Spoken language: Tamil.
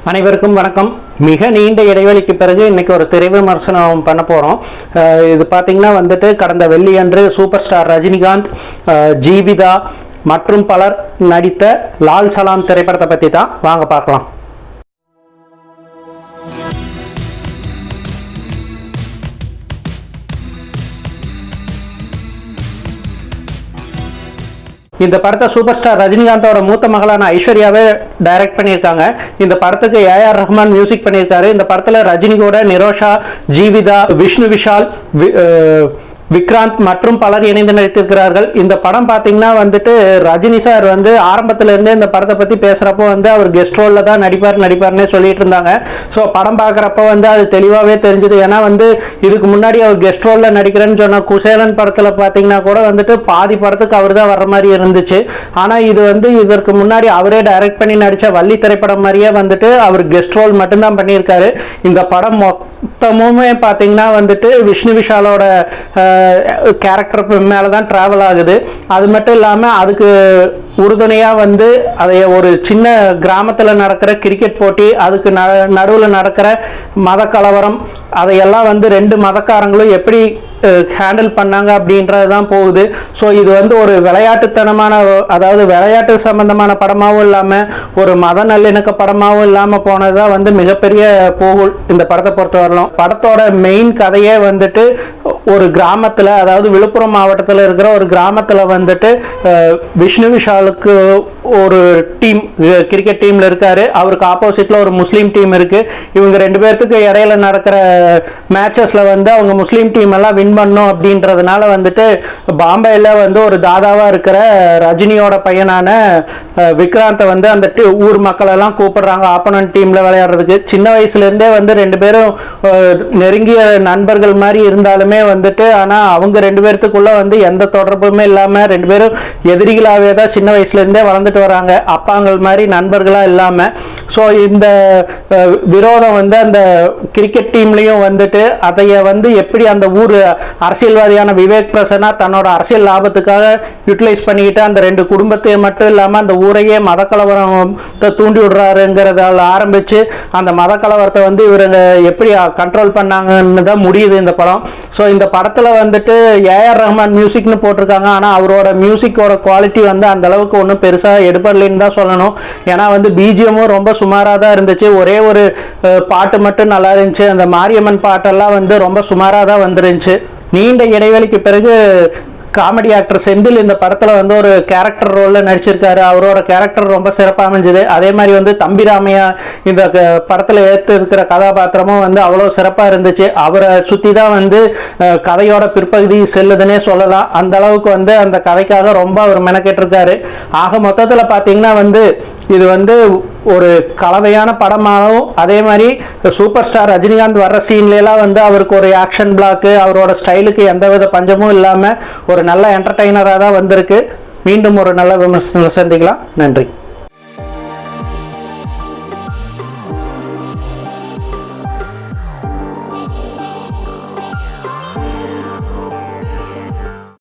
அனைவருக்கும் வணக்கம். மிக நீண்ட இடைவெளிக்கு பிறகு இன்னைக்கு ஒரு திரை விமர்சனம் பண்ண போகிறோம். இது பார்த்தீங்கன்னா வந்துட்டு கடந்த வெள்ளியன்று சூப்பர் ஸ்டார் ரஜினிகாந்த், ஜீவிதா மற்றும் பலர் நடித்த லால் சலாம் திரைப்படத்தை பற்றி தான் வாங்க பார்க்கலாம். இந்த படத்தை சூப்பர் ஸ்டார் ரஜினிகாந்தோட மூத்த மகளான ஐஸ்வர்யாவே டைரக்ட் பண்ணியிருக்காங்க. இந்த படத்துக்கு ஏஆர் ரஹ்மான் மியூசிக் பண்ணியிருக்காரு. இந்த படத்தில் ரஜினி கூட நிரோஷா, ஜீவிதா, விஷ்ணு விஷால், விக்ராந்த் மற்றும் பலர் இணைந்து நடித்திருக்கிறார்கள். இந்த படம் பார்த்தீங்கன்னா வந்துட்டு ரஜினி சார் வந்து ஆரம்பத்திலேருந்தே இந்த படத்தை பற்றி பேசுகிறப்போ வந்து அவர் கெஸ்ட் ரோலில் தான் நடிப்பார்னே சொல்லிட்டு இருந்தாங்க. ஸோ படம் பார்க்குறப்ப வந்து அது தெளிவாகவே தெரிஞ்சுது. ஏன்னா வந்து இதுக்கு முன்னாடி அவர் கெஸ்ட் ரோலில் நடிக்கிறேன்னு சொன்ன குசேலன் படத்தில் பார்த்தீங்கன்னா கூட வந்துட்டு பாதி படத்துக்கு அவர் தான் வர்ற மாதிரி இருந்துச்சு. ஆனால் இது வந்து இதற்கு முன்னாடி அவரே டைரக்ட் பண்ணி நடித்த வள்ளி திரைப்படம் மாதிரியே வந்துட்டு அவர் கெஸ்ட் ரோல் மட்டும்தான் பண்ணியிருக்காரு. இந்த படம் மொத்தமுமே பார்த்தீங்கன்னா வந்துட்டு விஷ்ணு விஷாலோட கேரக்டர் மேலே தான் ட்ராவல் ஆகுது. அது மட்டும் இல்லாமல் அதுக்கு உறுதுணையாக வந்து அதை ஒரு சின்ன கிராமத்தில் நடக்கிற கிரிக்கெட் போட்டி, அதுக்கு நடுவில் நடக்கிற மத கலவரம், அதையெல்லாம் வந்து ரெண்டு மதக்காரங்களும் எப்படி ஹேண்டில் பண்ணாங்க அப்படின்றது தான் போகுது. ஸோ இது வந்து ஒரு விளையாட்டுத்தனமான, அதாவது விளையாட்டு சம்பந்தமான படமாகவும் இல்லாமல் ஒரு மத நல்லிணக்க படமாகவும் இல்லாமல் போனது தான் வந்து மிகப்பெரிய போகுல் இந்த படத்தை பொறுத்த வரலாம். படத்தோட மெயின் கதையே வந்துட்டு ஒரு கிராமத்தில், அதாவது விழுப்புரம் மாவட்டத்தில் இருக்கிற ஒரு கிராமத்தில் வந்துட்டு விஷ்ணு விஷாலுக்கு ஒரு டீம், கிரிக்கெட் டீமில் இருக்காரு. அவருக்கு ஆப்போசிட்டில் ஒரு முஸ்லீம் டீம் இருக்குது. இவங்க ரெண்டு பேர்த்துக்கு இடையில நடக்கிற மேட்சஸில் வந்து அவங்க முஸ்லீம் டீம் எல்லாம் வின் பண்ணும் அப்படின்றதுனால வந்துட்டு பாம்பேயில் வந்து ஒரு தாதாவாக இருக்கிற ரஜினியோட பையனான விக்ராந்தை வந்து அந்த ஊர் மக்கள் எல்லாம் கூப்பிடுறாங்க ஆப்போனன்ட் டீமில் விளையாடுறதுக்கு. சின்ன வயசுலேருந்தே வந்து ரெண்டு பேரும் நெருங்கிய நண்பர்கள் மாதிரி இருந்தாலுமே வந்துட்டு ஆனால் அவங்க ரெண்டு பேர்த்துக்குள்ள வந்து எந்த தொடர்புமே இல்லாமல் ரெண்டு பேரும் எதிரிகளாகவே தான் சின்ன வயசுலேருந்தே வளர்ந்துட்டு வராங்க, அப்பாங்கள் மாதிரி நண்பர்களாக இல்லாமல். ஸோ இந்த விரோதம் வந்து அந்த கிரிக்கெட் டீம்லேயும் வந்துட்டு அதைய வந்து எப்படி அந்த ஊர் அரசியல்வாதியான விவேக் பிரசன்னா தன்னோட அரசியல் லாபத்துக்காக யூட்டிலைஸ் பண்ணிக்கிட்டு அந்த ரெண்டு குடும்பத்தையும் மட்டும் இல்லாமல் அந்த ஊரையே மத கலவரத்தை தூண்டி விடுறாருங்கிறதால ஆரம்பித்து அந்த மத கலவரத்தை வந்து இவருங்க எப்படி கண்ட்ரோல் பண்ணாங்கன்னு தான் முடியுது இந்த படம். ஸோ இந்த படத்தில் வந்துட்டு ஏஆர் ரஹ்மான் மியூசிக்னு போட்டிருக்காங்க. ஆனால் அவரோட மியூசிக்கோட குவாலிட்டி வந்து அந்த அளவுக்கு ஒன்றும் பெருசாக எடுப்படலைன்னு தான் சொல்லணும். ஏன்னா வந்து பிஜிஎம்மும் ரொம்ப சுமாராக தான் இருந்துச்சு. ஒரே ஒரு பாட்டு மட்டும் நல்லா இருந்துச்சு. அந்த மாரியம்மன் பாட்டெல்லாம் வந்து ரொம்ப சுமாராக தான் வந்துருந்துச்சு. நீண்ட இடைவெளிக்கு பிறகு காமெடி ஆக்டர் செந்தில் இந்த படத்தில் வந்து ஒரு கேரக்டர் ரோலில் நடிச்சிருக்காரு. அவரோட கேரக்டர் ரொம்ப சிறப்பாக அமைஞ்சுது. அதே மாதிரி வந்து தம்பிராமையா இந்த படத்தில் ஏற்று இருக்கிற கதாபாத்திரமும் வந்து அவ்வளோ சிறப்பாக இருந்துச்சு. அவரை சுற்றி தான் வந்து கதையோட பிற்பகுதி செல்லுதுன்னே சொல்லலாம். அந்த அளவுக்கு வந்து அந்த கதைக்காக ரொம்ப அவர் மெனக்கெட்டிருக்காரு. ஆக மொத்தத்தில் பார்த்தீங்கன்னா வந்து இது வந்து ஒரு கலவையான படமாகவும், அதே மாதிரி சூப்பர் ஸ்டார் ரஜினிகாந்த் வர்ற சீன்லாம் வந்து அவருக்கு ஒரு ஆக்ஷன் பிளாக்கு, அவரோட ஸ்டைலுக்கு எந்தவித பஞ்சமும் இல்லாமல் ஒரு நல்ல என்டர்டெய்னராக தான் வந்திருக்கு. மீண்டும் ஒரு நல்ல விமர்சனம் சந்திக்கலாம். நன்றி.